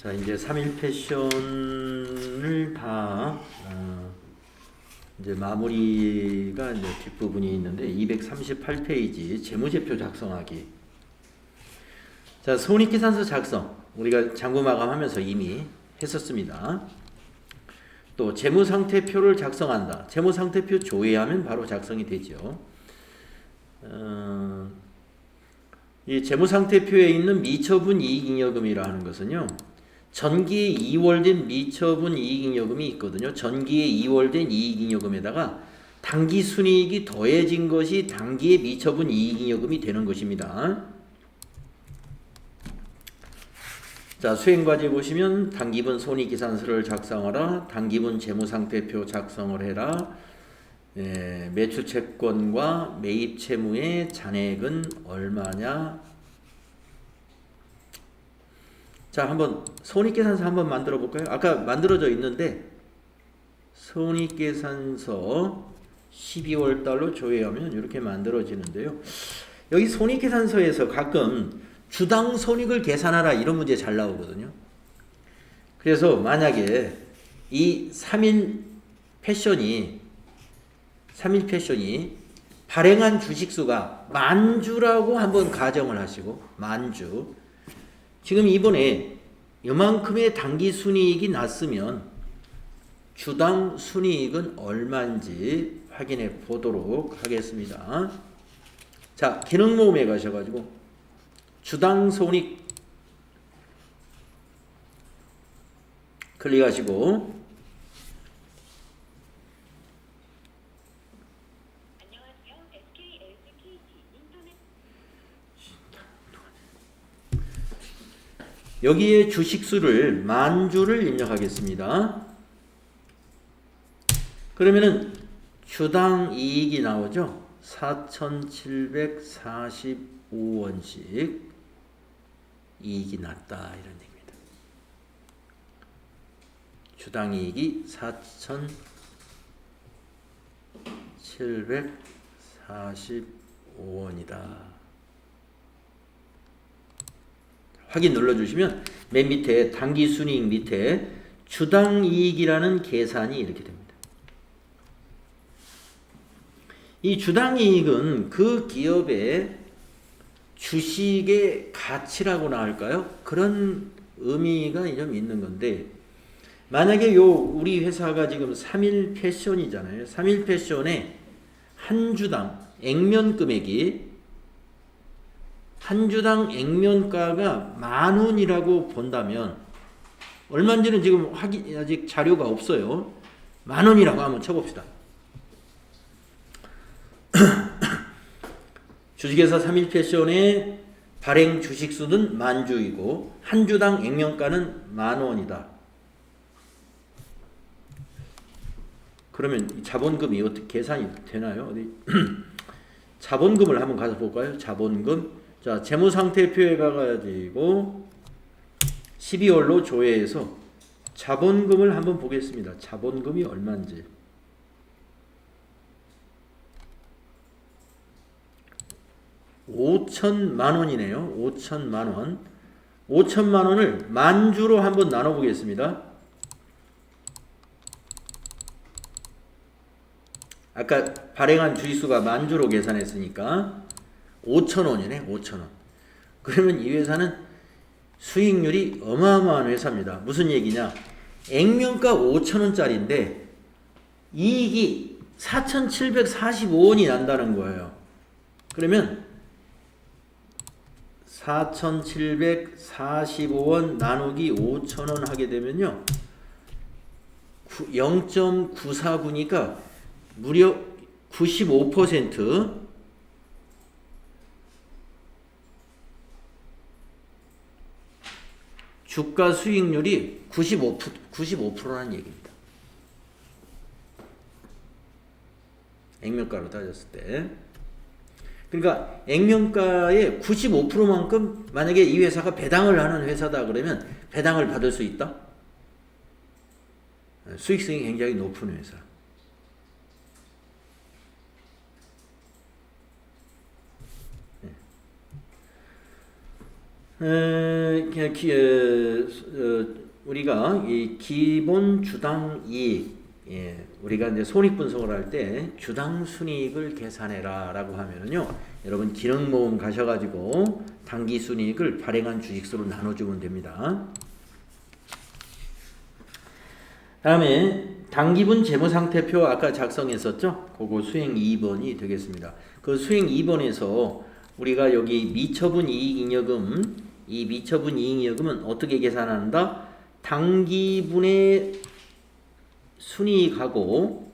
자, 이제 3일 패션을 다 이제 마무리가 이제 뒷부분이 있는데 238페이지 재무제표 작성하기. 자, 손익계산서 작성 우리가 장부 마감하면서 이미 했었습니다. 또 재무상태표를 작성한다. 재무상태표 조회하면 바로 작성이 되죠. 이 재무상태표에 있는 미처분 이익잉여금이라 하는 것은요, 전기에 2월된 미처분 이익잉여금이 있거든요. 전기에 2월된 이익잉여금에다가 당기순이익이 더해진 것이 당기의 미처분 이익잉여금이 되는 것입니다. 자, 수행과제 보시면 당기분 손익계산서를 작성하라, 당기분 재무상태표 작성을 해라, 매출채권과 매입채무의 잔액은 얼마냐. 자, 한번 손익계산서 한번 만들어 볼까요? 아까 만들어져 있는데 손익계산서 12월 달로 조회하면 이렇게 만들어지는데요. 여기 손익계산서에서 가끔 주당 손익을 계산하라 이런 문제 잘 나오거든요. 그래서 만약에 이 3일 패션이 발행한 주식수가 만주라고 한번 가정을 하시고, 만주. 지금 이번에 이만큼의 당기순이익이 났으면 주당 순이익은 얼마인지 확인해 보도록 하겠습니다. 자, 기능모음에 가셔가지고 주당 손익 클릭하시고 여기에 주식수를 만주를 입력하겠습니다. 그러면은 주당 이익이 나오죠. 4,745원씩 이익이 났다 이런 얘기입니다. 주당 이익이 4,745원이다. 확인 눌러주시면 맨 밑에 당기순이익 밑에 주당이익이라는 계산이 이렇게 됩니다. 이 주당이익은 그 기업의 주식의 가치라고나 할까요? 그런 의미가 좀 있는 건데, 만약에 우리 회사가 지금 3일 패션이잖아요. 3일 패션에 한 주당 액면 금액이 한 주당 액면가가 10,000원이라고 본다면, 얼마인지는 지금 아직 자료가 없어요. 10,000원이라고 한번 쳐봅시다. 주식회사 3일 패션의 발행 주식수는 만주이고 한 주당 액면가는 10,000원이다. 그러면 자본금이 어떻게 계산이 되나요? 어디 자본금을 한번 가서 볼까요? 자본금. 자, 재무상태표에 가가지고 12월로 조회해서 자본금을 한번 보겠습니다. 자본금이 얼마인지. $5,000,000원이네요. 5,000,000원. 5,000,000원을 만주로 한번 나눠보겠습니다. 아까 발행한 주식수가 만주로 계산했으니까 5,000원이네. 5,000원. 그러면 이 회사는 수익률이 어마어마한 회사입니다. 무슨 얘기냐? 액면가 5,000원짜리인데 이익이 4,745원이 난다는 거예요. 그러면 4,745원 나누기 5,000원 하게 되면요, 0.949니까 무려 95% 주가 수익률이 95%라는 얘기입니다. 액면가로 따졌을 때. 그러니까 액면가의 95%만큼 만약에 이 회사가 배당을 하는 회사다 그러면 배당을 받을 수 있다? 수익성이 굉장히 높은 회사. 우리가 이 기본 주당 이익, 우리가 이제 손익 분석을 할 때 주당 순이익을 계산해라라고 하면은요, 여러분 기능 모음 가셔가지고 당기 순이익을 발행한 주식수로 나눠주면 됩니다. 다음에 당기분 재무상태표 아까 작성했었죠? 그거 수행 2번이 되겠습니다. 그 수행 2번에서 우리가 여기 미처분 이익잉여금, 이 미처분 이익잉여금은 어떻게 계산한다? 당기분의 순이익하고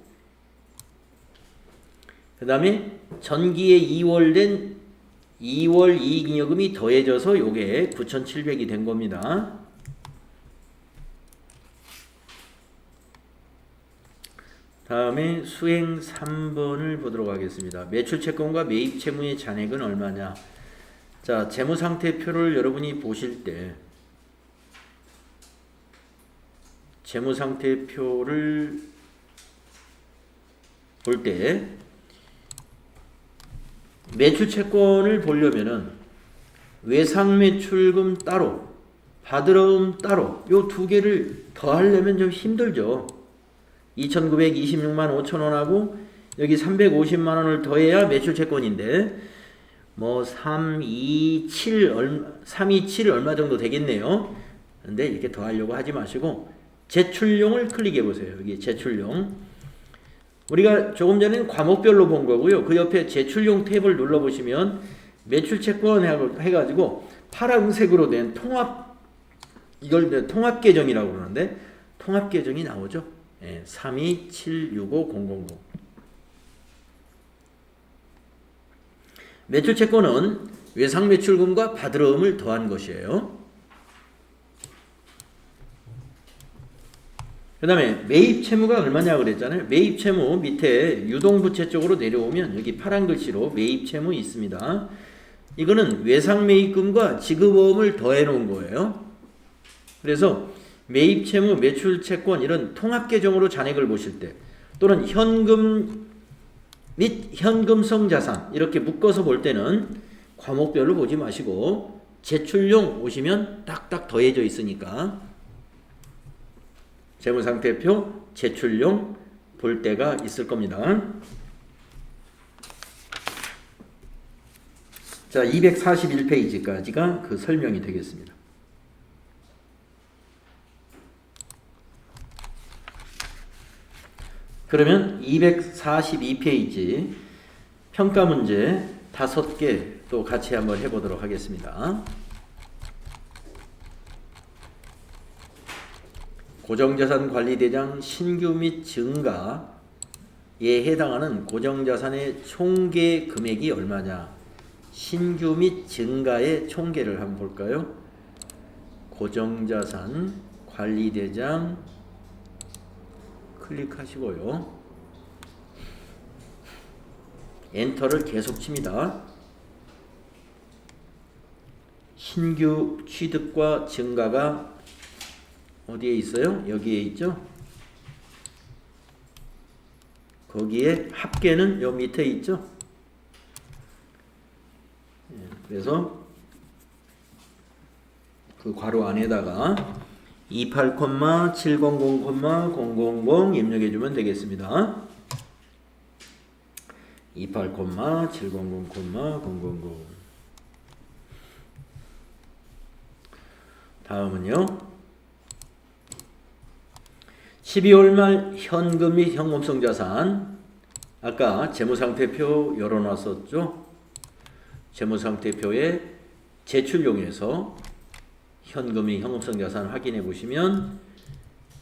그 다음에 전기에 2월 이익잉여금이 더해져서 요게 9,700이 된 겁니다. 다음에 수행 3번을 보도록 하겠습니다. 매출채권과 매입채무의 잔액은 얼마냐? 자, 재무상태표를 여러분이 보실 때 재무상태표를 볼 때 매출채권을 보려면은 외상매출금 따로 받으러움 따로 요 두 개를 더하려면 좀 힘들죠. 2,926만 5천원하고 여기 350만 원을 더해야 매출채권인데 뭐 327 얼마 정도 되겠네요. 근데 이렇게 더하려고 하지 마시고 제출용을 클릭해 보세요. 여기 제출용. 우리가 조금 전에는 과목별로 본 거고요. 그 옆에 제출용 탭을 눌러 보시면 매출채권 해가지고 파란색으로 된 통합, 이걸 통합계정이라고 그러는데 통합계정이 나오죠. 32765,000. 매출채권은 외상매출금과 받으러움을 더한 것이에요. 그 다음에 매입채무가 얼마냐 그랬잖아요. 매입채무 밑에 유동부채 쪽으로 내려오면 여기 파란 글씨로 매입채무 있습니다. 이거는 외상매입금과 지급어음을 더해 놓은 거예요. 그래서 매입채무, 매출채권 이런 통합계정으로 잔액을 보실 때 또는 현금 및 현금성 자산 이렇게 묶어서 볼 때는 과목별로 보지 마시고 제출용 오시면 딱딱 더해져 있으니까 재무상태표 제출용 볼 때가 있을 겁니다. 자, 241페이지까지가 그 설명이 되겠습니다. 그러면 242페이지 평가 문제 5개 또 같이 한번 해보도록 하겠습니다. 고정자산관리대장 신규 및 증가에 해당하는 고정자산의 총계 금액이 얼마냐? 신규 및 증가의 총계를 한번 볼까요? 고정자산 관리대장 클릭하시고요. 엔터를 계속 칩니다. 신규 취득과 증가가 어디에 있어요? 여기에 있죠? 거기에 합계는 요 밑에 있죠? 그래서 그 괄호 안에다가 28,700,000 입력해주면 되겠습니다. 28,700,000 다음은요. 12월 말 현금 및 현금성 자산 아까 재무상태표 열어놨었죠. 재무상태표에 제출용에서 현금 및 현금성 자산 확인해 보시면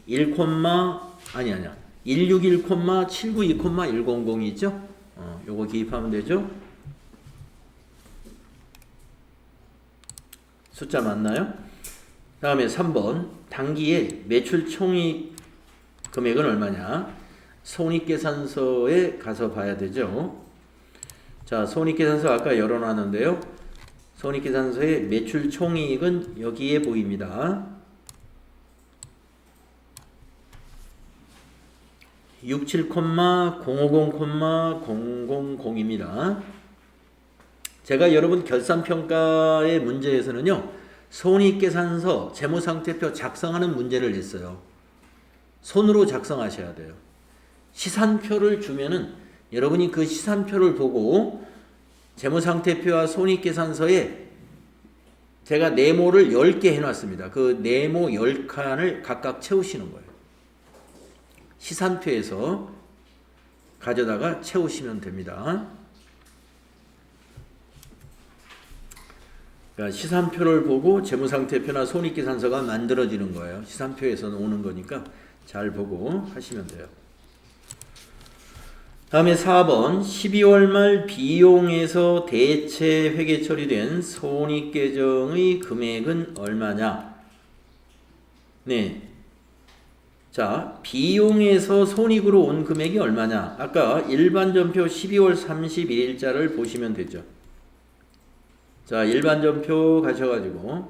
161,792,100이 있죠. 요거 기입하면 되죠. 숫자 맞나요? 다음에 3번 당기에 매출 총익 금액은 얼마냐? 손익계산서에 가서 봐야 되죠. 자, 손익계산서 아까 열어놨는데요. 손익계산서의 매출 총이익은 여기에 보입니다. 67,050,000입니다. 제가 여러분 결산평가의 문제에서는요. 손익계산서 재무상태표 작성하는 문제를 냈어요. 손으로 작성하셔야 돼요. 시산표를 주면은 여러분이 그 시산표를 보고 재무상태표와 손익계산서에 제가 네모를 10개 해놨습니다. 그 네모 10칸을 각각 채우시는 거예요. 시산표에서 가져다가 채우시면 됩니다. 그러니까 시산표를 보고 재무상태표나 손익계산서가 만들어지는 거예요. 시산표에서는 오는 거니까 잘 보고 하시면 돼요. 다음에 4번 12월 말 비용에서 대체 회계 처리된 손익계정의 금액은 얼마냐? 네. 자, 비용에서 손익으로 온 금액이 얼마냐? 아까 일반전표 12월 31일자를 보시면 되죠. 자, 일반전표 가셔가지고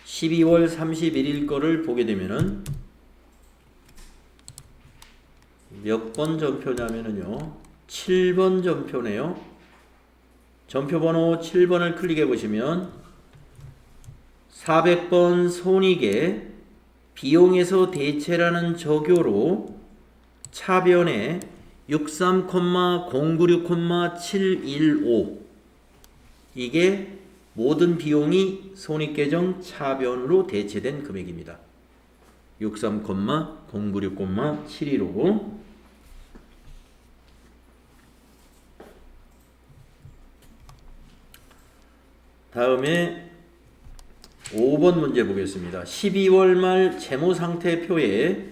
12월 31일 거를 보게 되면은 몇 번 전표냐면은요 7번 전표네요. 전표번호 7번을 클릭해 보시면 400번 손익에 비용에서 대체라는 저교로 차변에 63,096,715 이게 모든 비용이 손익계정 차변으로 대체된 금액입니다. 63,096,715 다음에 5번 문제 보겠습니다. 12월 말 재무상태표에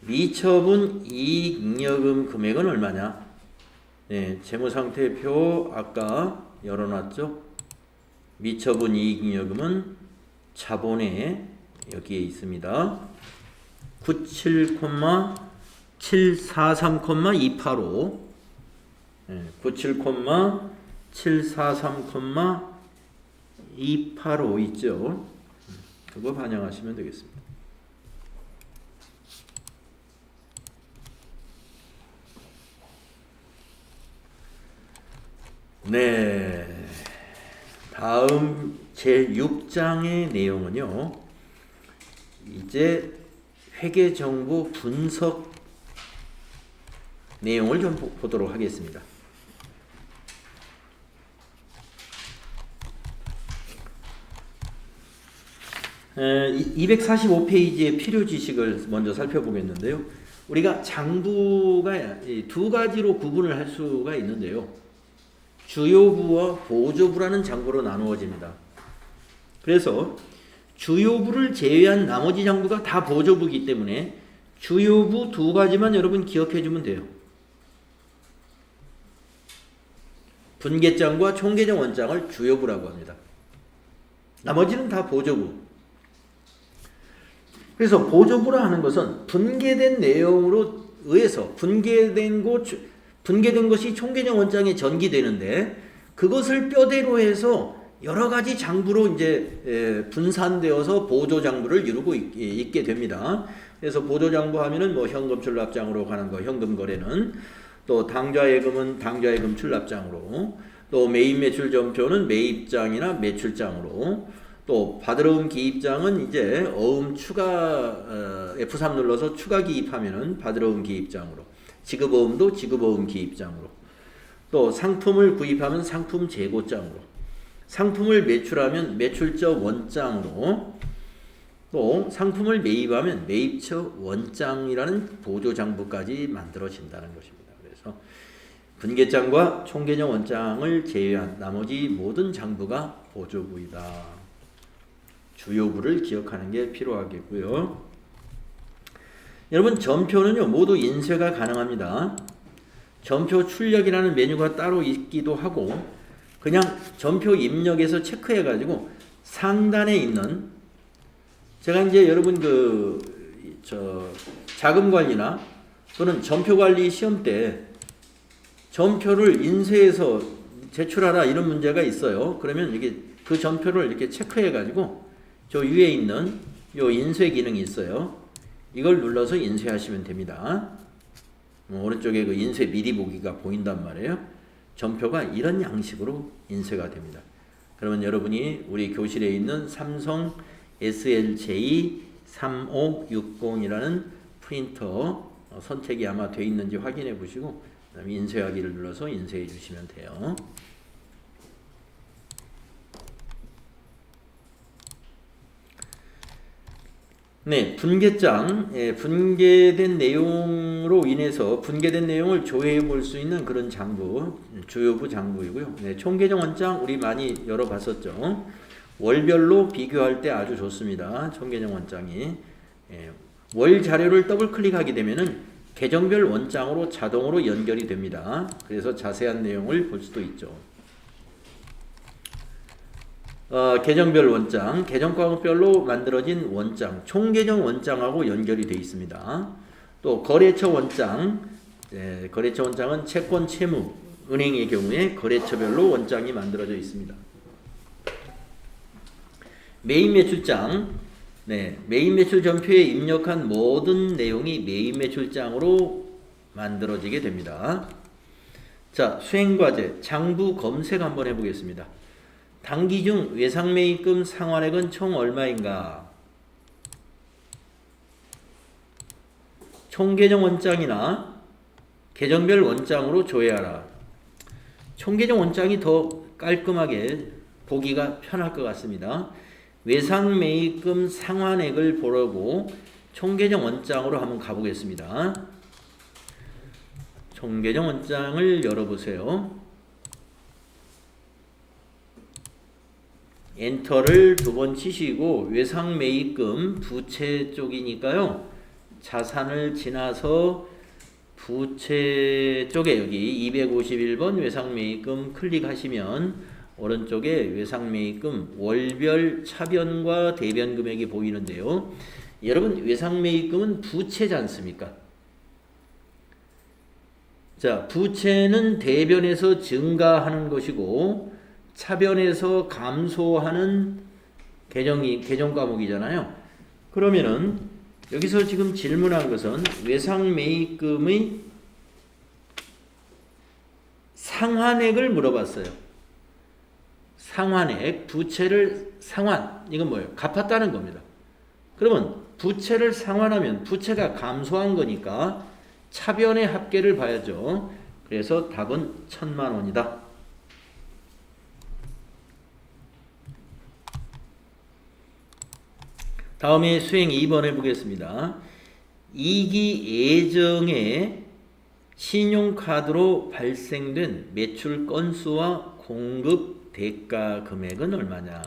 미처분 이익잉여금 금액은 얼마냐? 네, 재무상태표 아까 열어놨죠? 미처분 이익잉여금은 자본에 여기에 있습니다. 97,743,285 네, 97,743,285 있죠. 그거 반영하시면 되겠습니다. 네. 다음 제6장의 내용은요. 이제 회계정보 분석 내용을 좀 보도록 하겠습니다. 245페이지의 필요 지식을 먼저 살펴보겠는데요. 우리가 장부가 두 가지로 구분을 할 수가 있는데요. 주요부와 보조부라는 장부로 나누어집니다. 그래서 주요부를 제외한 나머지 장부가 다 보조부이기 때문에 주요부 두 가지만 여러분 기억해 주면 돼요. 분계장과 총계정 원장을 주요부라고 합니다. 나머지는 다 보조부. 그래서 보조부라 하는 것은 분계된 내용으로 의해서 분계된 것이 총계정 원장에 전기되는데 그것을 뼈대로 해서 여러 가지 장부로 이제 분산되어서 보조 장부를 이루고 있게 됩니다. 그래서 보조 장부 하면은 뭐 현금 출납장으로 가는 거, 현금 거래는 또 당좌예금은 당좌예금 출납장으로, 또 매입 매출 전표는 매입장이나 매출장으로, 또 받으러온 기입장은 이제 어음 추가 F3 눌러서 추가 기입하면은 받으러온 기입장으로, 지급어음도 지급어음 기입장으로, 또 상품을 구입하면 상품 재고장으로, 상품을 매출하면 매출처 원장으로, 또 상품을 매입하면 매입처 원장이라는 보조장부까지 만들어진다는 것입니다. 그래서 분계장과 총계정 원장을 제외한 나머지 모든 장부가 보조부이다. 주요부를 기억하는 게 필요하겠고요. 여러분 전표는요 모두 인쇄가 가능합니다. 전표 출력이라는 메뉴가 따로 있기도 하고 그냥 전표 입력해서 체크해 가지고 상단에 있는, 제가 이제 여러분 자금관리나 또는 전표관리 시험 때 전표를 인쇄해서 제출하라 이런 문제가 있어요. 그러면 이게 그 전표를 이렇게 체크해 가지고 저 위에 있는 요 인쇄 기능이 있어요. 이걸 눌러서 인쇄하시면 됩니다. 오른쪽에 그 인쇄 미리 보기가 보인단 말이에요. 전표가 이런 양식으로 인쇄가 됩니다. 그러면 여러분이 우리 교실에 있는 삼성 SLJ 3560이라는 프린터 선택이 아마 되어 있는지 확인해 보시고 그다음에 인쇄하기를 눌러서 인쇄해 주시면 돼요. 네, 분계장, 분계된 내용으로 인해서 분계된 내용을 조회해 볼 수 있는 그런 장부, 주요부 장부이고요. 네, 총계정 원장 우리 많이 열어봤었죠. 월별로 비교할 때 아주 좋습니다. 총계정 원장이. 월 자료를 더블 클릭하게 되면은 계정별 원장으로 자동으로 연결이 됩니다. 그래서 자세한 내용을 볼 수도 있죠. 계정별 원장, 계정과목별로 만들어진 원장, 총계정 원장하고 연결이 되어 있습니다. 또 거래처 원장, 거래처 원장은 채권, 채무, 은행의 경우에 거래처별로 원장이 만들어져 있습니다. 메인 매출장, 메인 매출 전표에 입력한 모든 내용이 메인 매출장으로 만들어지게 됩니다. 자, 수행과제, 장부 검색 한번 해보겠습니다. 당기 중 외상매입금 상환액은 총 얼마인가? 총계정 원장이나 계정별 원장으로 조회하라. 총계정 원장이 더 깔끔하게 보기가 편할 것 같습니다. 외상매입금 상환액을 보려고 총계정 원장으로 한번 가보겠습니다. 총계정 원장을 열어보세요. 엔터를 2번 치시고 외상매입금 부채 쪽이니까요. 자산을 지나서 부채 쪽에 여기 251번 외상매입금 클릭하시면 오른쪽에 외상매입금 월별 차변과 대변 금액이 보이는데요. 여러분 외상매입금은 부채지 않습니까? 자, 부채는 대변에서 증가하는 것이고 차변에서 감소하는 계정 과목이잖아요. 그러면은 여기서 지금 질문한 것은 외상매입금의 상환액을 물어봤어요. 상환액, 부채를 상환, 이건 뭐예요? 갚았다는 겁니다. 그러면 부채를 상환하면 부채가 감소한 거니까 차변의 합계를 봐야죠. 그래서 답은 1,000만 원이다. 다음에 수행 2번 해보겠습니다. 2기 예정에 신용카드로 발생된 매출 건수와 공급 대가 금액은 얼마냐?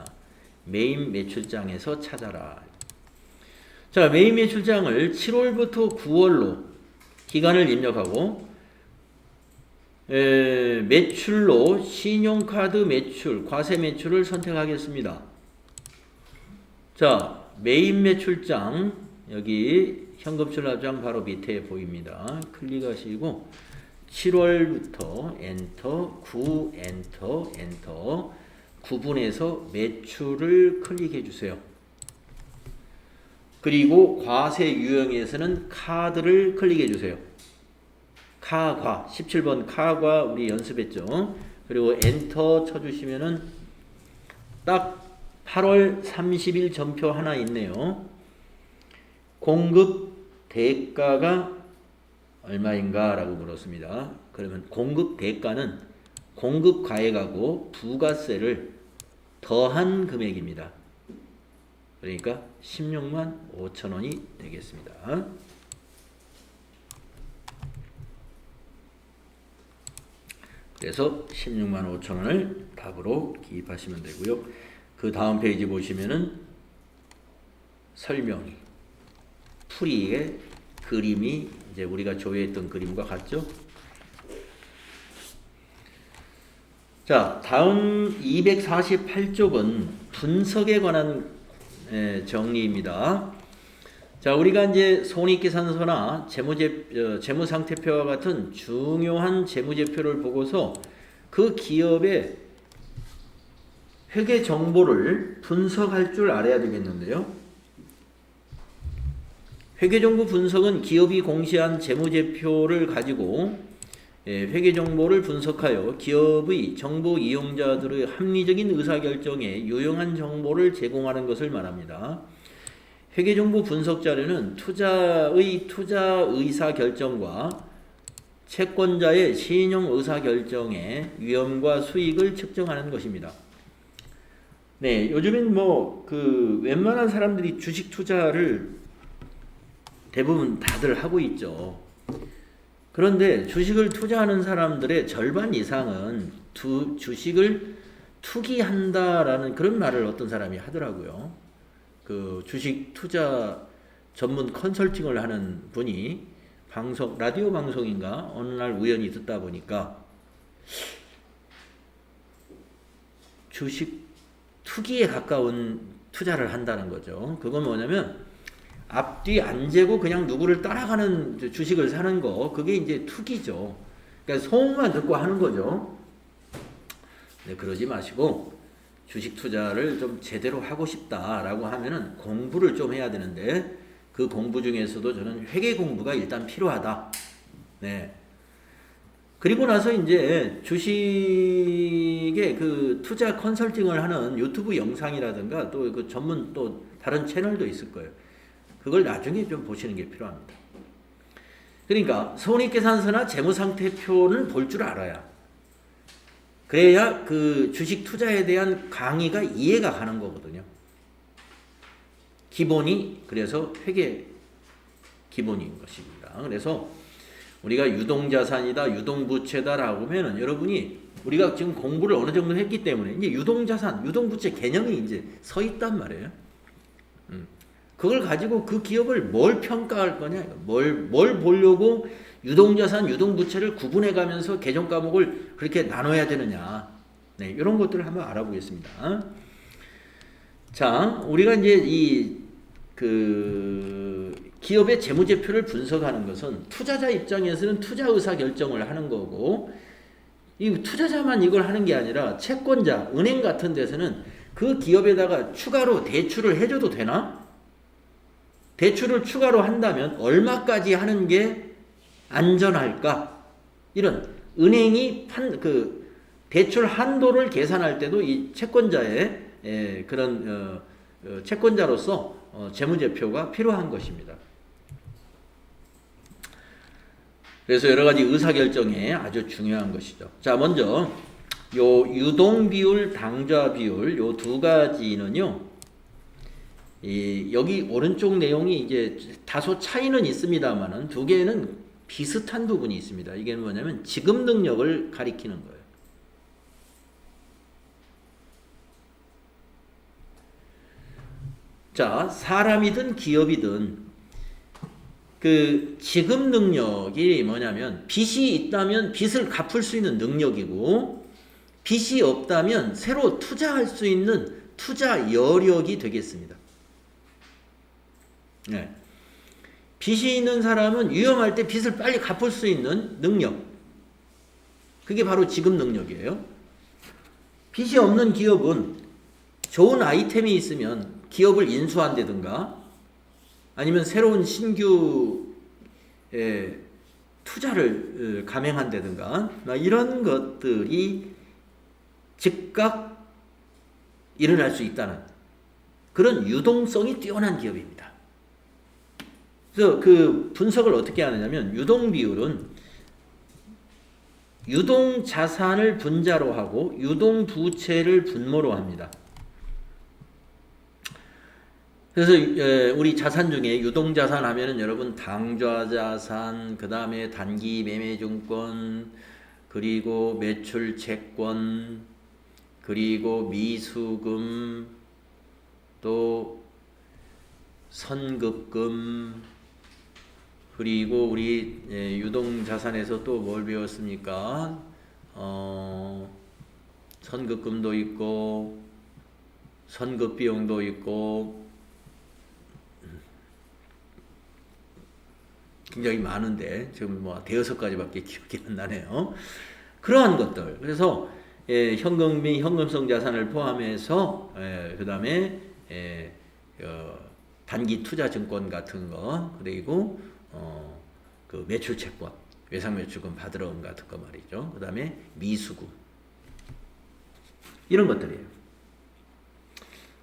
메인 매출장에서 찾아라. 자, 메인 매출장을 7월부터 9월로 기간을 입력하고 매출로 신용카드 매출, 과세 매출을 선택하겠습니다. 자, 메인 매출장 여기 현금출납장 바로 밑에 보입니다. 클릭하시고 7월부터 엔터, 9 엔터, 엔터, 구분해서 매출을 클릭해 주세요. 그리고 과세 유형에서는 카드를 클릭해 주세요. 카과 17번 카과 우리 연습했죠. 그리고 엔터 쳐주시면은 딱 8월 30일 전표 하나 있네요. 공급 대가가 얼마인가 라고 물었습니다. 그러면 공급 대가는 공급 가액하고 부가세를 더한 금액입니다. 그러니까 16만 5천 원이 되겠습니다. 그래서 16만 5천 원을 답으로 기입하시면 되고요. 그 다음 페이지 보시면은 설명이 풀이의 그림이 이제 우리가 조회했던 그림과 같죠? 자, 다음 248쪽은 분석에 관한 정리입니다. 자, 우리가 이제 손익계산서나 재무상태표와 같은 중요한 재무제표를 보고서 그 기업의 회계 정보를 분석할 줄 알아야 되겠는데요. 회계정보 분석은 기업이 공시한 재무제표를 가지고 회계 정보를 분석하여 기업의 정보 이용자들의 합리적인 의사결정에 유용한 정보를 제공하는 것을 말합니다. 회계 정보 분석 자료는 투자 의사결정과 채권자의 신용 의사결정의 위험과 수익을 측정하는 것입니다. 네, 요즘엔 웬만한 사람들이 주식 투자를 대부분 다들 하고 있죠. 그런데 주식을 투자하는 사람들의 절반 이상은 주식을 투기한다라는 그런 말을 어떤 사람이 하더라고요. 그 주식 투자 전문 컨설팅을 하는 분이 라디오 방송인가 어느 날 우연히 듣다 보니까 주식 투기에 가까운 투자를 한다는 거죠. 그건 뭐냐면 앞뒤 안 재고 그냥 누구를 따라가는 주식을 사는 거, 그게 이제 투기죠. 그러니까 소문만 듣고 하는 거죠. 네, 그러지 마시고 주식 투자를 좀 제대로 하고 싶다라고 하면은 공부를 좀 해야 되는데, 그 공부 중에서도 저는 회계 공부가 일단 필요하다. 네. 그리고 나서 이제 주식의 그 투자 컨설팅을 하는 유튜브 영상이라든가 또 그 전문 또 다른 채널도 있을 거예요. 그걸 나중에 좀 보시는 게 필요합니다. 그러니까 손익계산서나 재무상태표를 볼 줄 알아야, 그래야 그 주식 투자에 대한 강의가 이해가 가는 거거든요. 기본이 그래서 회계 기본인 것입니다. 그래서 우리가 유동자산이다, 유동부채다라고 하면은 여러분이 우리가 지금 공부를 어느 정도 했기 때문에 이제 유동자산, 유동부채 개념이 이제 서 있단 말이에요. 그걸 가지고 그 기업을 뭘 평가할 거냐, 뭘 보려고 유동자산, 유동부채를 구분해 가면서 계정 과목을 그렇게 나눠야 되느냐. 네, 이런 것들을 한번 알아보겠습니다. 자, 우리가 이제 기업의 재무제표를 분석하는 것은 투자자 입장에서는 투자 의사 결정을 하는 거고, 이 투자자만 이걸 하는 게 아니라 채권자, 은행 같은 데서는 그 기업에다가 추가로 대출을 해줘도 되나? 대출을 추가로 한다면 얼마까지 하는 게 안전할까? 이런 은행이 대출 한도를 계산할 때도 이 채권자의 그런 채권자로서 재무제표가 필요한 것입니다. 그래서 여러 가지 의사결정에 아주 중요한 것이죠. 자, 먼저 요 유동비율, 당좌비율 요 두 가지는요. 여기 오른쪽 내용이 이제 다소 차이는 있습니다만은 두 개는 비슷한 부분이 있습니다. 이게 뭐냐면 지급 능력을 가리키는 거예요. 자, 사람이든 기업이든 그 지급 능력이 뭐냐면 빚이 있다면 빚을 갚을 수 있는 능력이고, 빚이 없다면 새로 투자할 수 있는 투자 여력이 되겠습니다. 네. 빚이 있는 사람은 위험할 때 빚을 빨리 갚을 수 있는 능력, 그게 바로 지급 능력이에요. 빚이 없는 기업은 좋은 아이템이 있으면 기업을 인수한다든가 아니면 새로운 신규 투자를 감행한다든가 이런 것들이 즉각 일어날 수 있다는 그런 유동성이 뛰어난 기업입니다. 그래서 그 분석을 어떻게 하느냐면, 유동비율은 유동자산을 분자로 하고 유동부채를 분모로 합니다. 그래서 우리 자산 중에 유동자산 하면은 여러분 당좌자산, 그 다음에 단기 매매증권, 그리고 매출채권, 그리고 미수금, 또 선급금, 그리고 우리 유동자산에서 또 뭘 배웠습니까? 선급금도 있고 선급비용도 있고 굉장히 많은데 지금 뭐 대여섯 가지밖에 기억이 안 나네요. 그러한 것들. 그래서 현금 및 현금성 자산을 포함해서 그 다음에 단기 투자 증권 같은 거, 그리고 그 매출 채권, 외상매출금 받으러 온 같은 거 말이죠. 그 다음에 미수금. 이런 것들이에요.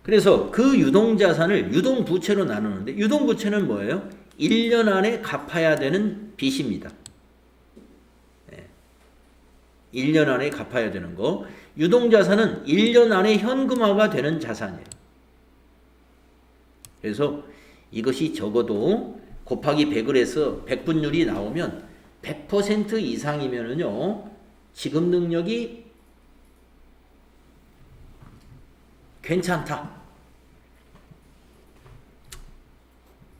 그래서 그 유동자산을 유동부채로 나누는데 유동부채는 뭐예요? 1년 안에 갚아야 되는 빚입니다. 1년 안에 갚아야 되는 거. 유동자산은 1년 안에 현금화가 되는 자산이에요. 그래서 이것이 적어도 곱하기 100을 해서 100분율이 나오면 100% 이상이면은요, 지급 능력이 괜찮다.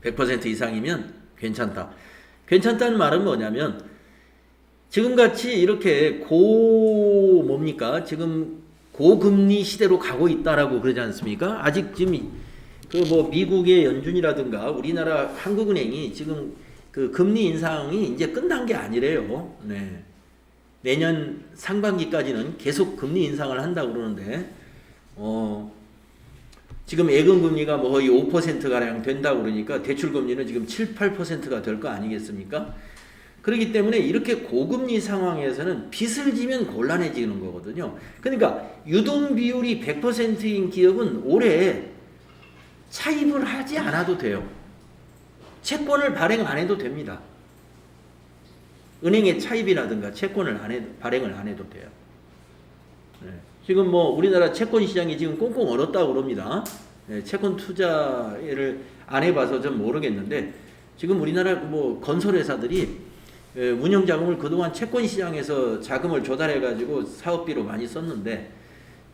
100% 이상이면 괜찮다. 괜찮다는 말은 뭐냐면 지금같이 이렇게 뭡니까? 지금 고금리 시대로 가고 있다라고 그러지 않습니까? 아직 지금 그 뭐 미국의 연준이라든가 우리나라 한국은행이 지금 그 금리 인상이 이제 끝난 게 아니래요. 네. 내년 상반기까지는 계속 금리 인상을 한다고 그러는데, 지금 예금금리가 뭐 거의 5%가량 된다고 그러니까 대출금리는 지금 7, 8%가 될 거 아니겠습니까? 그렇기 때문에 이렇게 고금리 상황에서는 빚을 지면 곤란해지는 거거든요. 그러니까 유동비율이 100%인 기업은 올해 차입을 하지 않아도 돼요. 채권을 발행 안 해도 됩니다. 은행에 차입이라든가 채권을 발행을 안 해도 돼요. 네. 지금 뭐 우리나라 채권 시장이 지금 꽁꽁 얼었다고 그럽니다. 네, 채권 투자를 안 해봐서 좀 모르겠는데 지금 우리나라 뭐 건설회사들이 운영 자금을 그동안 채권 시장에서 자금을 조달해가지고 사업비로 많이 썼는데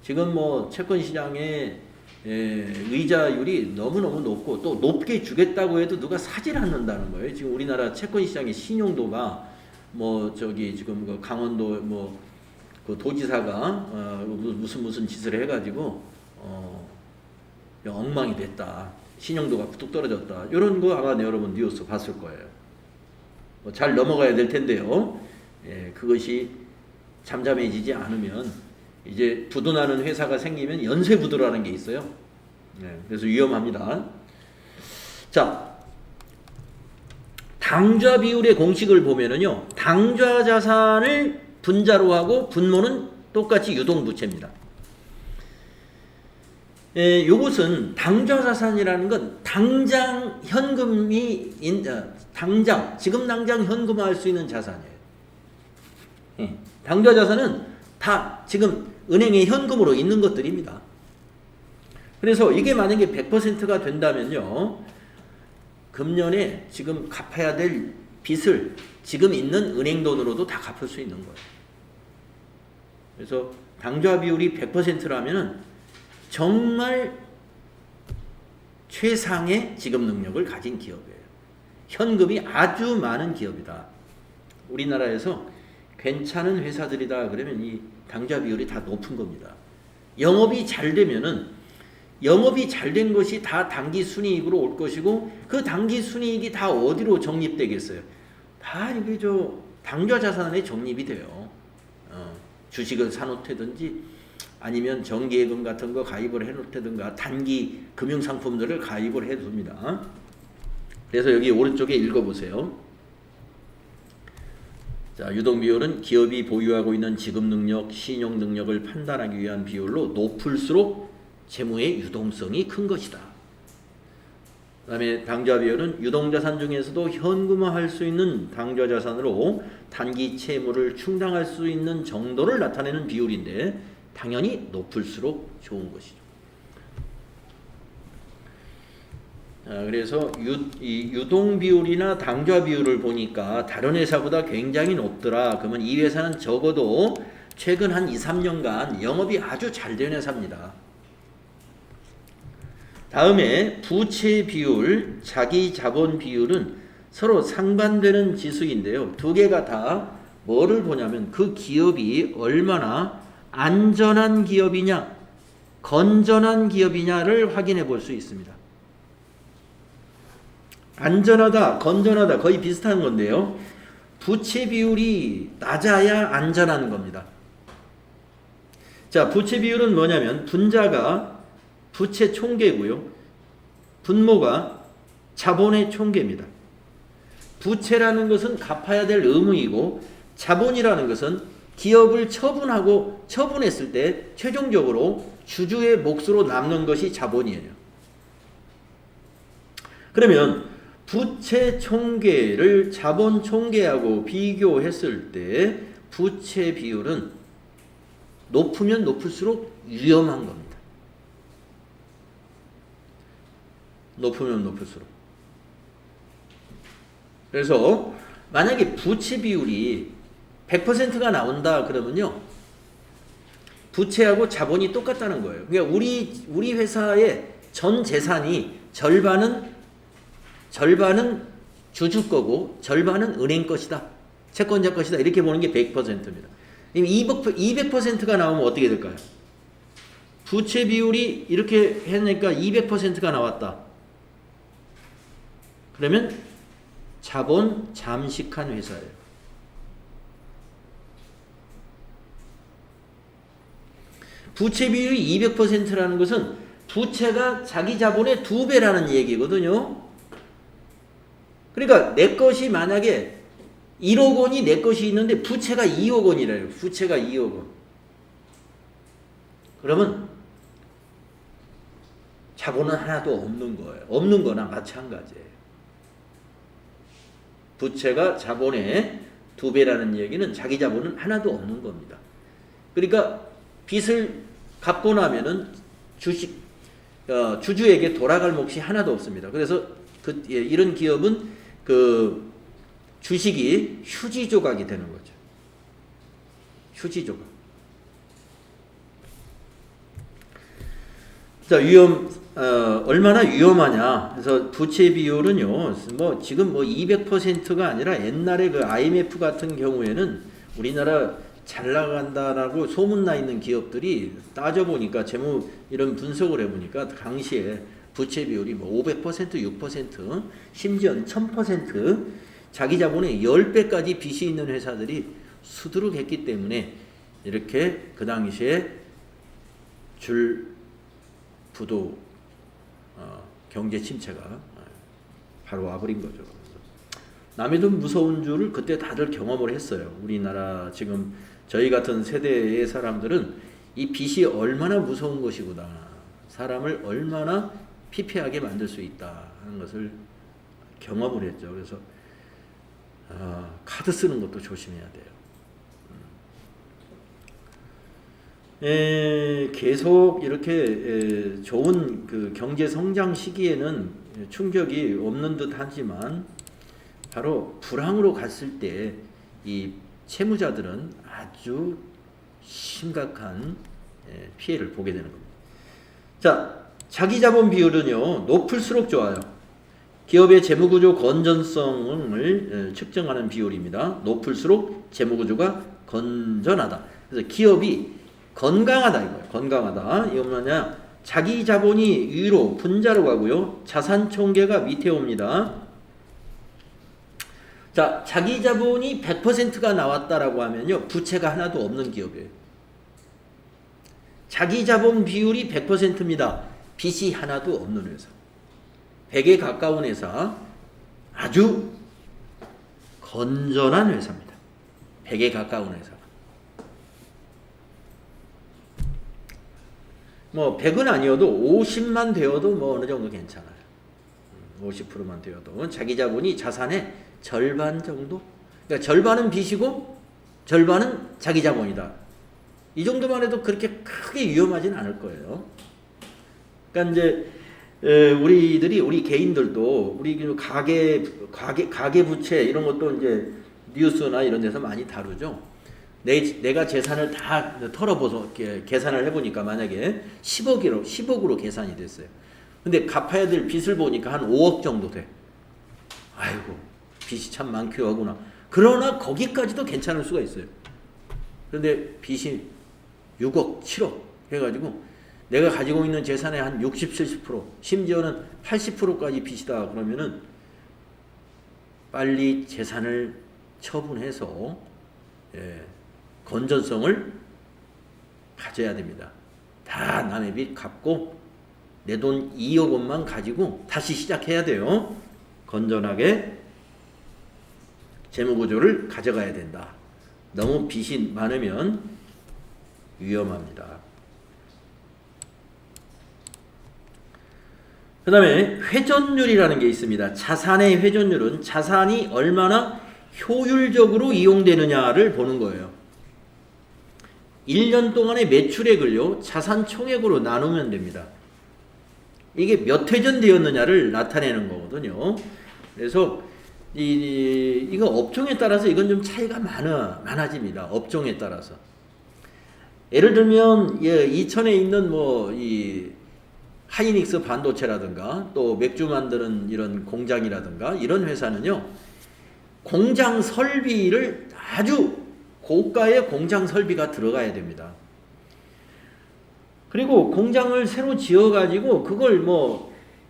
지금 뭐 채권 시장에 의자율이 너무너무 높고 또 높게 주겠다고 해도 누가 사질 않는다는 거예요. 지금 우리나라 채권 시장의 신용도가 뭐 저기 지금 그 강원도 뭐 그 도지사가 무슨 짓을 해가지고 엉망이 됐다. 신용도가 뚝 떨어졌다. 이런 거 아마 여러분 뉴스 봤을 거예요. 뭐 잘 넘어가야 될 텐데요. 그것이 잠잠해지지 않으면 이제 부도나는 회사가 생기면 연쇄부도라는 게 있어요. 그래서 위험합니다. 자, 당좌 비율의 공식을 보면은요, 당좌 자산을 분자로 하고 분모는 똑같이 유동부채입니다. 요것은 당좌 자산이라는 건 당장 현금이 지금 당장 현금화할 수 있는 자산이에요. 당좌 자산은 다 지금 은행에 현금으로 있는 것들입니다. 그래서 이게 만약에 100%가 된다면요, 금년에 지금 갚아야 될 빚을 지금 있는 은행 돈으로도 다 갚을 수 있는 거예요. 그래서 당좌 비율이 100%라면은 정말 최상의 지급 능력을 가진 기업이에요. 현금이 아주 많은 기업이다. 우리나라에서 괜찮은 회사들이다 그러면 이 당좌 비율이 다 높은 겁니다. 영업이 잘 되면은 영업이 잘 된 것이 다 당기 순이익으로 올 것이고 그 당기 순이익이 다 어디로 적립되겠어요? 다 이게 당좌 자산에 적립이 돼요. 주식을 사놓다든지 아니면 정기예금 같은 거 가입을 해놓다든가 단기 금융상품들을 가입을 해둡니다. 그래서 여기 오른쪽에 읽어보세요. 자, 유동비율은 기업이 보유하고 있는 지급 능력, 신용 능력을 판단하기 위한 비율로 높을수록 재무의 유동성이 큰 것이다. 그 다음에 당좌 비율은 유동자산 중에서도 현금화할 수 있는 당좌자산으로 단기 채무를 충당할 수 있는 정도를 나타내는 비율인데 당연히 높을수록 좋은 것이죠. 그래서 유동 비율이나 당좌 비율을 보니까 다른 회사보다 굉장히 높더라. 그러면 이 회사는 적어도 최근 한 2, 3년간 영업이 아주 잘 된 회사입니다. 다음에 부채 비율, 자기 자본 비율은 서로 상반되는 지수인데요. 두 개가 다 뭐를 보냐면 그 기업이 얼마나 안전한 기업이냐, 건전한 기업이냐를 확인해 볼 수 있습니다. 안전하다, 건전하다 거의 비슷한 건데요. 부채 비율이 낮아야 안전한 겁니다. 자, 부채 비율은 뭐냐면 분자가 부채 총계고요. 분모가 자본의 총계입니다. 부채라는 것은 갚아야 될 의무이고 자본이라는 것은 기업을 처분했을 때 최종적으로 주주의 몫으로 남는 것이 자본이에요. 그러면 부채 총계를 자본 총계하고 비교했을 때 부채 비율은 높으면 높을수록 위험한 겁니다. 높으면 높을수록. 그래서 만약에 부채 비율이 100%가 나온다 그러면요, 부채하고 자본이 똑같다는 거예요. 그러니까 우리 회사의 전 재산이 절반은 주주 거고 절반은 은행 것이다, 채권자 것이다, 이렇게 보는 게 100%입니다. 200%가 나오면 어떻게 될까요? 부채 비율이 이렇게 했으니까 200%가 나왔다. 그러면 자본 잠식한 회사예요. 부채 비율이 200%라는 것은 부채가 자기 자본의 2배라는 얘기거든요. 그러니까 내 것이 만약에 1억 원이 내 것이 있는데 부채가 2억 원이래요. 부채가 2억 원. 그러면 자본은 하나도 없는 거예요. 없는 거나 마찬가지예요. 부채가 자본의 2배라는 얘기는 자기 자본은 하나도 없는 겁니다. 그러니까 빚을 갚고 나면은 주주에게 돌아갈 몫이 하나도 없습니다. 그래서 이런 기업은 주식이 휴지 조각이 되는 거죠. 휴지 조각. 자, 얼마나 위험하냐. 그래서 부채 비율은요, 지금 200%가 아니라 옛날에 그 IMF 같은 경우에는 우리나라 잘 나간다라고 소문나 있는 기업들이 따져보니까 이런 분석을 해보니까 당시에 부채 비율이 500%, 6%, 심지어는 1000% 자기 자본의 10배까지 빚이 있는 회사들이 수두룩했기 때문에 이렇게 그 당시에 부도 경제 침체가 바로 와버린 거죠. 남의 돈 무서운 줄을 그때 다들 경험을 했어요. 우리나라 지금 저희 같은 세대의 사람들은 이 빚이 얼마나 무서운 것이구나, 사람을 얼마나 피폐하게 만들 수 있다 하는 것을 경험을 했죠. 그래서 카드 쓰는 것도 조심해야 돼요. 계속 이렇게 좋은 그 경제 성장 시기에는 충격이 없는 듯 하지만 바로 불황으로 갔을 때 이 채무자들은 아주 심각한 피해를 보게 되는 겁니다. 자, 자기 자본 비율은요, 높을수록 좋아요. 기업의 재무구조 건전성을 측정하는 비율입니다. 높을수록 재무구조가 건전하다. 그래서 기업이 건강하다 이거예요. 건강하다. 이건 뭐냐? 자기 자본이 위로 분자로 가고요, 자산 총계가 밑에 옵니다. 자, 자기 자본이 100%가 나왔다라고 하면요, 부채가 하나도 없는 기업이에요. 자기 자본 비율이 100%입니다. 빚이 하나도 없는 회사. 100에 가까운 회사, 아주 건전한 회사입니다. 100에 가까운 회사. 100은 아니어도 50만 되어도 어느 정도 괜찮아요. 50%만 되어도 자기 자본이 자산의 절반 정도? 그러니까 절반은 빚이고 절반은 자기 자본이다. 이 정도만 해도 그렇게 크게 위험하진 않을 거예요. 그러니까 이제 우리 개인들도 우리 가계 부채 이런 것도 이제 뉴스나 이런 데서 많이 다루죠. 내가 재산을 다 털어보서 계산을 해보니까 만약에 10억으로 계산이 됐어요. 근데 갚아야 될 빚을 보니까 한 5억 정도 돼. 아이고, 빚이 참 많기도 하구나. 그러나 거기까지도 괜찮을 수가 있어요. 그런데 빚이 6억, 7억 해가지고 내가 가지고 있는 재산의 한 60, 70%, 심지어는 80%까지 빚이다 그러면은 빨리 재산을 처분해서 건전성을 가져야 됩니다. 다 남의 빚 갚고 내 돈 2억 원만 가지고 다시 시작해야 돼요. 건전하게. 재무구조를 가져가야 된다. 너무 빚이 많으면 위험합니다. 그 다음에 회전율이라는 게 있습니다. 자산의 회전율은 자산이 얼마나 효율적으로 이용되느냐를 보는 거예요. 1년 동안의 매출액을요, 자산 총액으로 나누면 됩니다. 이게 몇 회전 되었느냐를 나타내는 거거든요. 그래서 이거 업종에 따라서 이건 좀 차이가 많아집니다. 업종에 따라서. 예를 들면 이천에 있는 이 하이닉스 반도체라든가 또 맥주 만드는 이런 공장이라든가 이런 회사는요, 공장 설비를 아주 고가의 공장 설비가 들어가야 됩니다. 그리고 공장을 새로 지어가지고 그걸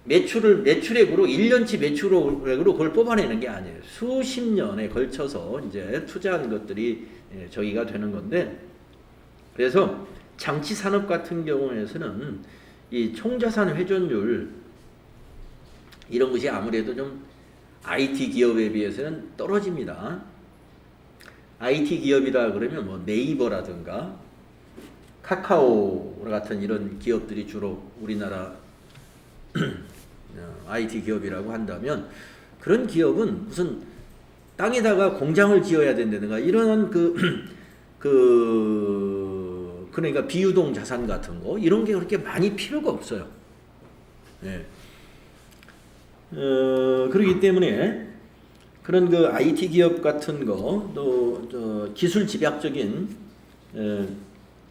매출액으로 1년치 매출액으로 그걸 뽑아내는 게 아니에요. 수십 년에 걸쳐서 이제 투자한 것들이 저기가 되는 건데, 그래서 장치 산업 같은 경우에서는 이 총자산 회전율 이런 것이 아무래도 좀 IT 기업에 비해서는 떨어집니다. IT 기업이라 그러면 네이버라든가 카카오 같은 이런 기업들이 주로 우리나라 IT 기업이라고 한다면, 그런 기업은 무슨 땅에다가 공장을 지어야 된다든가 이런 그러니까 비유동 자산 같은 거 이런 게 그렇게 많이 필요가 없어요. 예. 그렇기 때문에 그런 IT 기업 같은 거, 또 기술 집약적인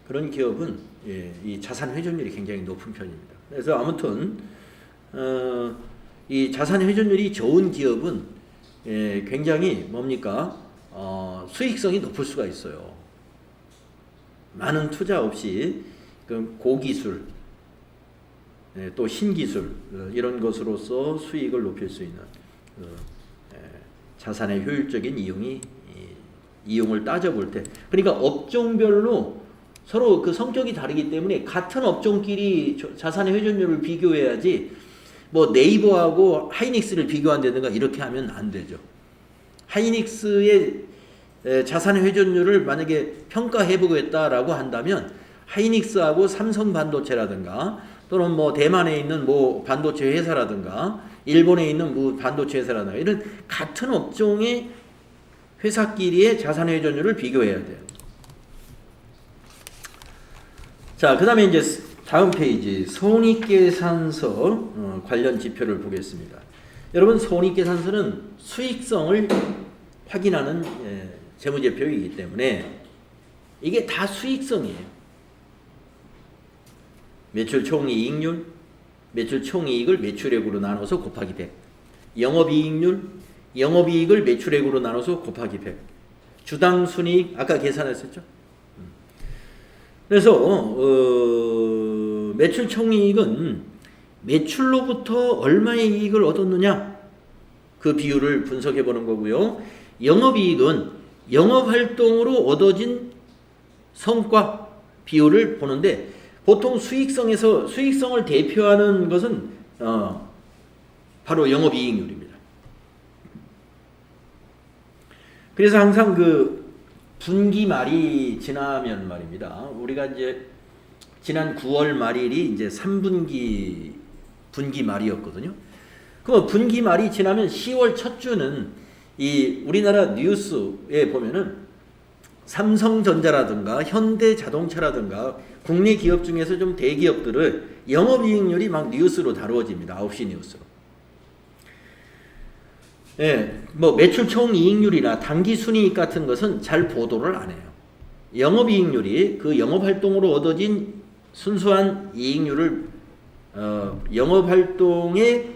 그런 기업은 이 자산 회전율이 굉장히 높은 편입니다. 그래서 아무튼 이 자산 회전율이 좋은 기업은 굉장히 수익성이 높을 수가 있어요. 많은 투자 없이 고기술, 또 신기술 이런 것으로서 수익을 높일 수 있는 자산의 효율적인 이용을 따져볼 때, 그러니까 업종별로 서로 그 성격이 다르기 때문에 같은 업종끼리 자산의 회전율을 비교해야지 네이버하고 하이닉스를 비교한다든가 이렇게 하면 안 되죠. 하이닉스의 자산의 회전율을 만약에 평가해보겠다라고 한다면 하이닉스하고 삼성반도체라든가 또는 대만에 있는 반도체 회사라든가 일본에 있는 반도체 회사라든가 이런 같은 업종의 회사끼리의 자산 회전율을 비교해야 돼요. 자, 그 다음에 이제 다음 페이지 손익계산서 관련 지표를 보겠습니다. 여러분, 손익계산서는 수익성을 확인하는 재무제표이기 때문에 이게 다 수익성이에요. 매출 총이익률, 매출 총이익을 매출액으로 나눠서 곱하기 100. 영업이익률, 영업이익을 매출액으로 나눠서 곱하기 100. 주당 순이익, 아까 계산했었죠? 그래서 매출 총이익은 매출로부터 얼마의 이익을 얻었느냐, 그 비율을 분석해 보는 거고요. 영업이익은 영업활동으로 얻어진 성과 비율을 보는데, 보통 수익성을 대표하는 것은 바로 영업이익률입니다. 그래서 항상 분기 말이 지나면 말입니다. 우리가 이제 지난 9월 말일이 이제 3분기 분기 말이었거든요. 그 분기 말이 지나면 10월 첫 주는 이 우리나라 뉴스에 보면은 삼성전자라든가 현대자동차라든가 국내 기업 중에서 좀 대기업들을 영업이익률이 막 뉴스로 다루어집니다. 9시 뉴스로. 매출 총이익률이나 당기순이익 같은 것은 잘 보도를 안 해요. 영업이익률이 그 영업활동으로 얻어진 순수한 이익률을 영업활동에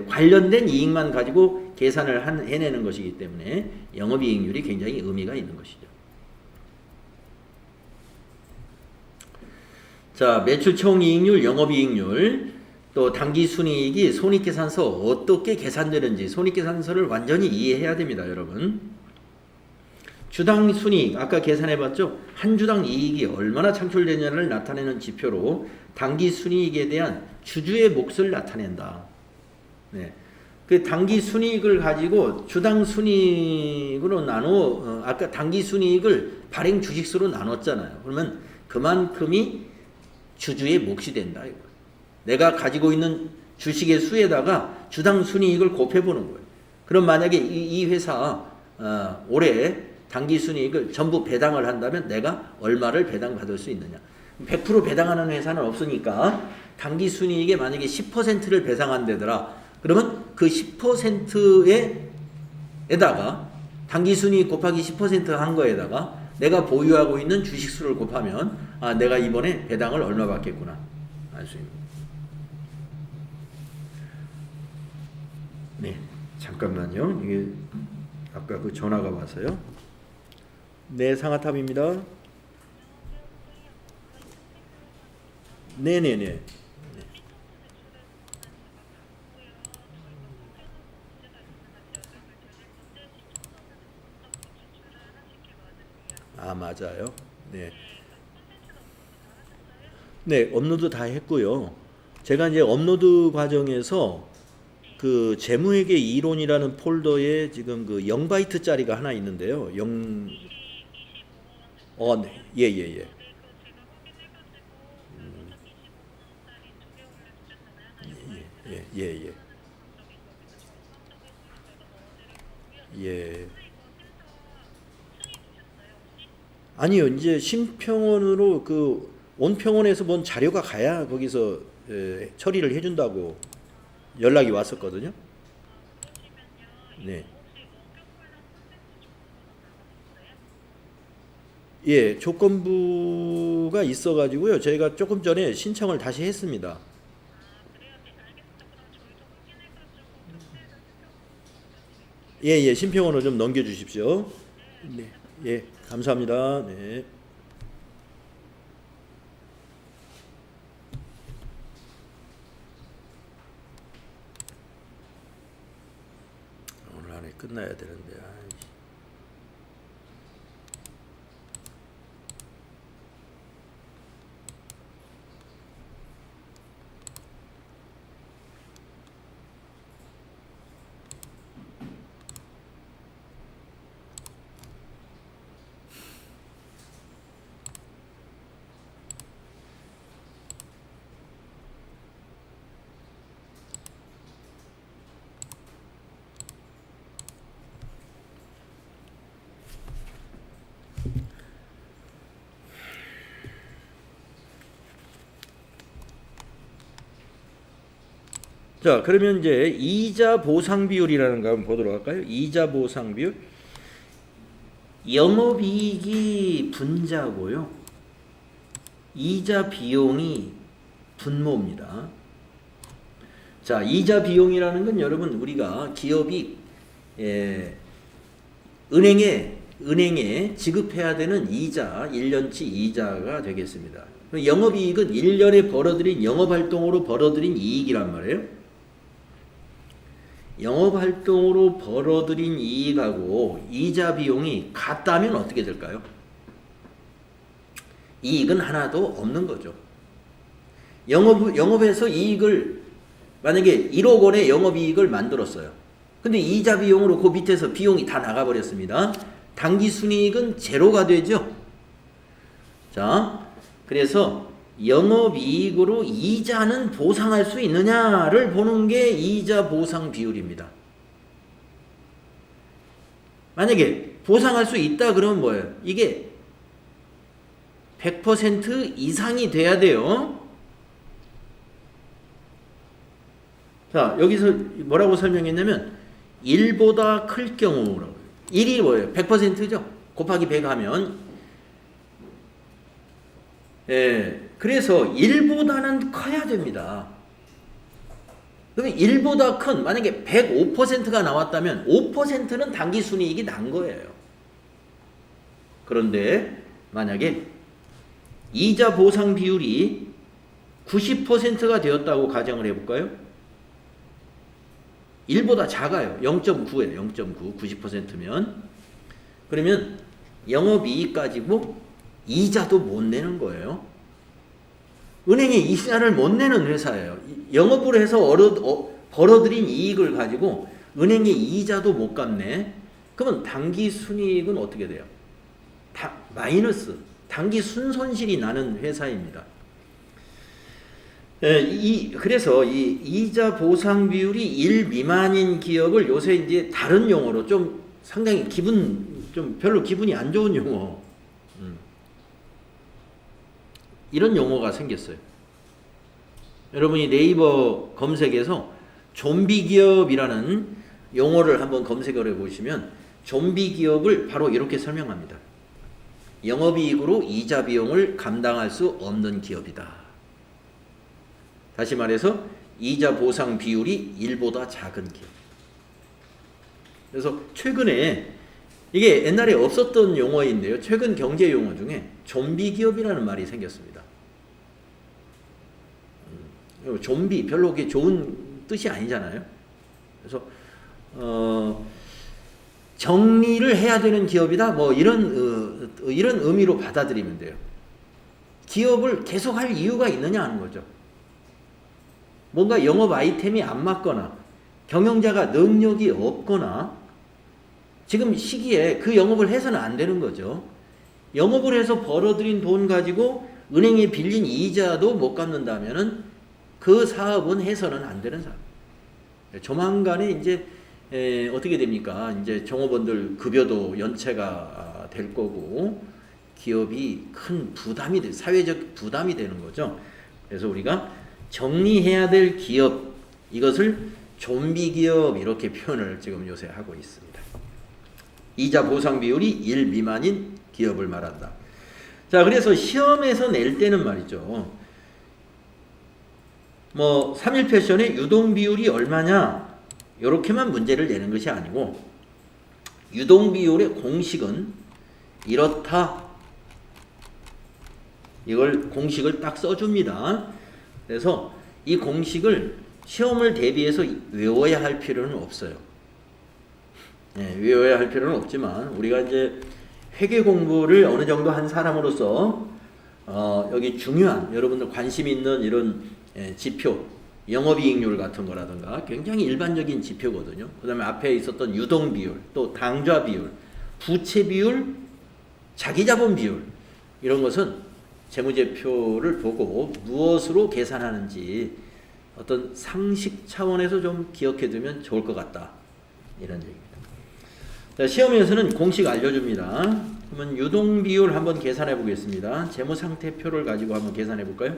관련된 이익만 가지고 계산을 해내는 것이기 때문에 영업이익률이 굉장히 의미가 있는 것이죠. 자, 매출 총이익률, 영업이익률, 또 당기순이익이 손익계산서 어떻게 계산되는지 손익계산서를 완전히 이해해야 됩니다, 여러분. 주당 순이익, 아까 계산해봤죠? 한 주당 이익이 얼마나 창출되냐를 나타내는 지표로 당기순이익에 대한 주주의 몫을 나타낸다. 그 당기 순이익을 가지고 주당 순이익으로 나누어 아까 당기 순이익을 발행 주식수로 나눴잖아요. 그러면 그만큼이 주주의 몫이 된다 이거. 내가 가지고 있는 주식의 수에다가 주당 순이익을 곱해보는 거예요. 그럼 만약에 이 회사 올해 당기 순이익을 전부 배당을 한다면 내가 얼마를 배당받을 수 있느냐. 100% 배당하는 회사는 없으니까 당기 순이익에 만약에 10%를 배당한다더라. 그러면 그 10%에다가 당기 순이익 곱하기 10% 한 거에다가 내가 보유하고 있는 주식 수를 곱하면 내가 이번에 배당을 얼마 받겠구나 알 수 있는 거예요. 네, 잠깐만요. 이게 아까 그 전화가 와서요. 네, 상하탑입니다. 네네네. 맞아요. 네. 네, 업로드 다 했고요. 제가 이제 업로드 과정에서 그 재무회계 이론이라는 폴더에 지금 그 0바이트짜리가 하나 있는데요. 네. 예. 예. 예. 아니요, 이제 심평원으로 그 온평원에서 본 자료가 가야 거기서 처리를 해준다고 연락이 왔었거든요. 네. 예, 조건부가 있어가지고요. 저희가 조금 전에 신청을 다시 했습니다. 예, 심평원으로 좀 넘겨주십시오. 네, 예, 감사합니다. 네. 오늘 안에 끝나야 되는데. 자, 그러면 이제 이자 보상 비율이라는 거 한번 보도록 할까요? 이자 보상 비율. 영업이익이 분자고요. 이자 비용이 분모입니다. 자, 이자 비용이라는 건 여러분 우리가 기업이 은행에 지급해야 되는 이자, 1년치 이자가 되겠습니다. 영업이익은 1년에 벌어들인 영업활동으로 벌어들인 이익이란 말이에요. 영업활동으로 벌어들인 이익하고 이자 비용이 같다면 어떻게 될까요? 이익은 하나도 없는 거죠. 영업에서 이익을 만약에 1억 원의 영업이익을 만들었어요. 근데 이자 비용으로 그 밑에서 비용이 다 나가버렸습니다. 당기순이익은 제로가 되죠. 자, 그래서 영업이익으로 이자는 보상할 수 있느냐를 보는 게 이자 보상 비율입니다. 만약에 보상할 수 있다 그러면 뭐예요? 이게 100% 이상이 돼야 돼요. 자, 여기서 뭐라고 설명했냐면 1보다 클 경우라고요. 1이 뭐예요? 100%죠. 곱하기 100 하면 그래서 1보다는 커야 됩니다. 그러면 1보다 큰 만약에 105%가 나왔다면 5%는 당기순이익이 난 거예요. 그런데 만약에 이자 보상 비율이 90%가 되었다고 가정을 해볼까요? 1보다 작아요. 0.9예요. 0.9. 90%면. 그러면 영업이익 가지고 이자도 못 내는 거예요. 은행이 이자를 못 내는 회사예요. 영업을 해서 벌어들인 이익을 가지고 은행의 이자도 못 갚네. 그러면 당기 순이익은 어떻게 돼요? 마이너스. 당기 순손실이 나는 회사입니다. 그래서 이 이자 보상 비율이 1 미만인 기업을 요새 이제 다른 용어로 좀 상당히 좀 별로 기분이 안 좋은 용어. 이런 용어가 생겼어요. 여러분이 네이버 검색에서 좀비 기업이라는 용어를 한번 검색을 해보시면 좀비 기업을 바로 이렇게 설명합니다. 영업이익으로 이자 비용을 감당할 수 없는 기업이다. 다시 말해서 이자 보상 비율이 1보다 작은 기업. 그래서 최근에 이게 옛날에 없었던 용어인데요. 최근 경제 용어 중에 좀비 기업이라는 말이 생겼습니다. 좀비 별로 그게 좋은 뜻이 아니잖아요. 그래서 정리를 해야 되는 기업이다. 뭐 이런 의미로 받아들이면 돼요. 기업을 계속할 이유가 있느냐 하는 거죠. 뭔가 영업 아이템이 안 맞거나 경영자가 능력이 없거나 지금 시기에 그 영업을 해서는 안 되는 거죠. 영업을 해서 벌어들인 돈 가지고 은행에 빌린 이자도 못 갚는다면은 그 사업은 해서는 안 되는 사업. 조만간에 이제 어떻게 됩니까? 이제 종업원들 급여도 연체가 될 거고 기업이 큰 부담이 돼, 사회적 부담이 되는 거죠. 그래서 우리가 정리해야 될 기업, 이것을 좀비 기업 이렇게 표현을 지금 요새 하고 있습니다. 이자 보상 비율이 1 미만인 기업을 말한다. 자, 그래서 시험에서 낼 때는 말이죠. 뭐 3일 패션의 유동 비율이 얼마냐 이렇게만 문제를 내는 것이 아니고 유동 비율의 공식은 이렇다. 이걸 공식을 딱 써줍니다. 그래서 이 공식을 시험을 대비해서 외워야 할 필요는 없어요. 외워야 할 필요는 없지만 우리가 이제 회계 공부를 어느 정도 한 사람으로서 여기 중요한 여러분들 관심 있는 이런 지표, 영업이익률 같은 거라든가 굉장히 일반적인 지표거든요. 그 다음에 앞에 있었던 유동 비율, 또 당좌 비율, 부채 비율, 자기자본 비율 이런 것은 재무제표를 보고 무엇으로 계산하는지 어떤 상식 차원에서 좀 기억해 두면 좋을 것 같다. 이런 얘기입니다. 자, 시험에서는 공식 알려줍니다. 그러면 유동 비율 한번 계산해 보겠습니다. 재무상태표를 가지고 한번 계산해 볼까요?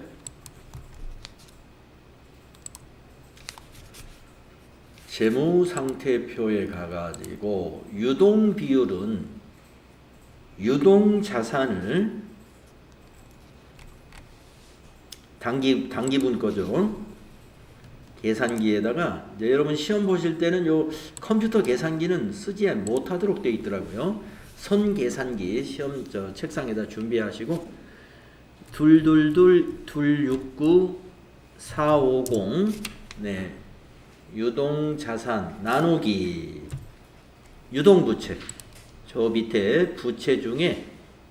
재무상태표에 가가지고 유동 비율은 유동 자산을 당기분 거죠. 계산기에다가 이제 여러분 시험 보실 때는 요 컴퓨터 계산기는 쓰지 못하도록 되어 있더라고요. 손 계산기 시험 책상에다 준비하시고 222-269-450 네. 유동자산 나누기 유동부채 저 밑에 부채 중에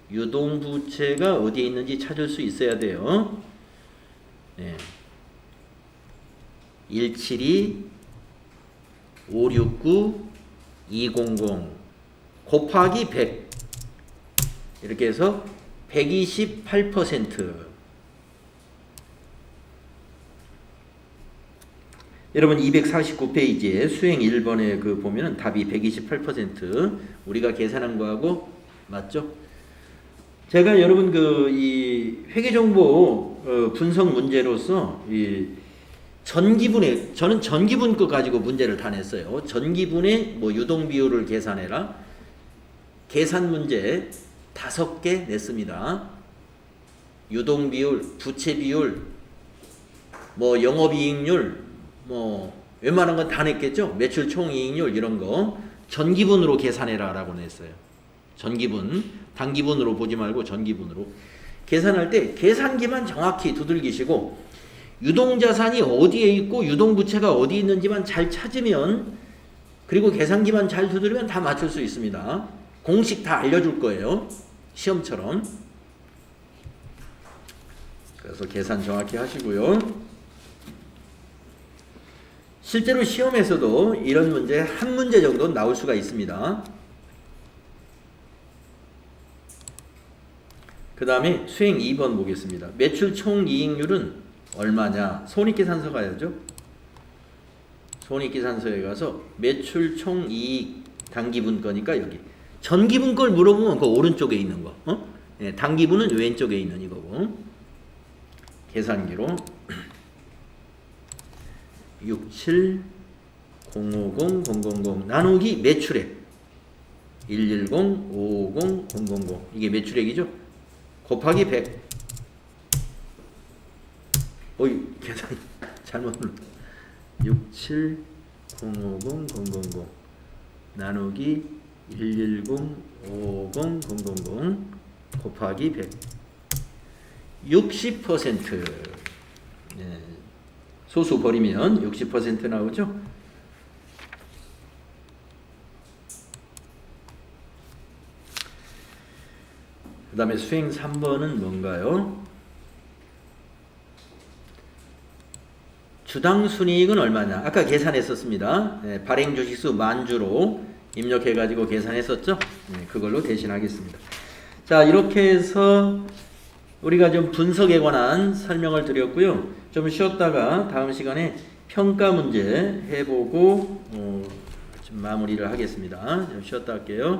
유동부채가 어디에 있는지 찾을 수 있어야 돼요. 네. 172 569 200 곱하기 100 이렇게 해서 128%. 여러분 249페이지에 수행 1번에 그 보면은 답이 128% 우리가 계산한 거하고 맞죠? 제가 여러분 그 이 회계정보 분석 문제로서 이 전기분에 저는 전기분 거 가지고 문제를 다 냈어요. 전기분의 뭐 유동 비율을 계산해라. 계산 문제 5개 냈습니다. 유동 비율, 부채 비율, 뭐 영업이익률, 뭐 웬만한 건 다 냈겠죠. 매출 총이익률 이런 거 전기분으로 계산해라 라고 냈어요. 전기분, 단기분으로 보지 말고 전기분으로 계산할 때 계산기만 정확히 두들기시고 유동자산이 어디에 있고 유동부채가 어디 있는지만 잘 찾으면 그리고 계산기만 잘 두드리면 다 맞출 수 있습니다. 공식 다 알려줄 거예요. 시험처럼. 그래서 계산 정확히 하시고요. 실제로 시험에서도 이런 문제 한 문제 정도 나올 수가 있습니다. 그 다음에 수행 2번 보겠습니다. 매출 총이익률은 얼마냐? 손익계산서 가야죠. 손익계산서에 가서 매출 총이익 단기분 거니까 여기 전기분 걸 물어보면 그 오른쪽에 있는 거, 네, 단기분은 왼쪽에 있는 이거고. 계산기로 67 050 000 나누기 매출액 110 550 000 이게 매출액이죠. 곱하기 100. 어이 계산 잘못 눌렀다. 67 050 000 나누기 110 550 000 곱하기 100. 60%. 네. 소수 버리면 60% 나오죠. 그 다음에 수행 3번은 뭔가요? 주당 순이익은 얼마냐? 아까 계산했었습니다. 네, 발행 주식수 만주로 입력해가지고 계산했었죠? 네, 그걸로 대신하겠습니다. 자, 이렇게 해서 우리가 좀 분석에 관한 설명을 드렸고요. 좀 쉬었다가 다음 시간에 평가 문제 해보고 좀 마무리를 하겠습니다. 좀 쉬었다 할게요.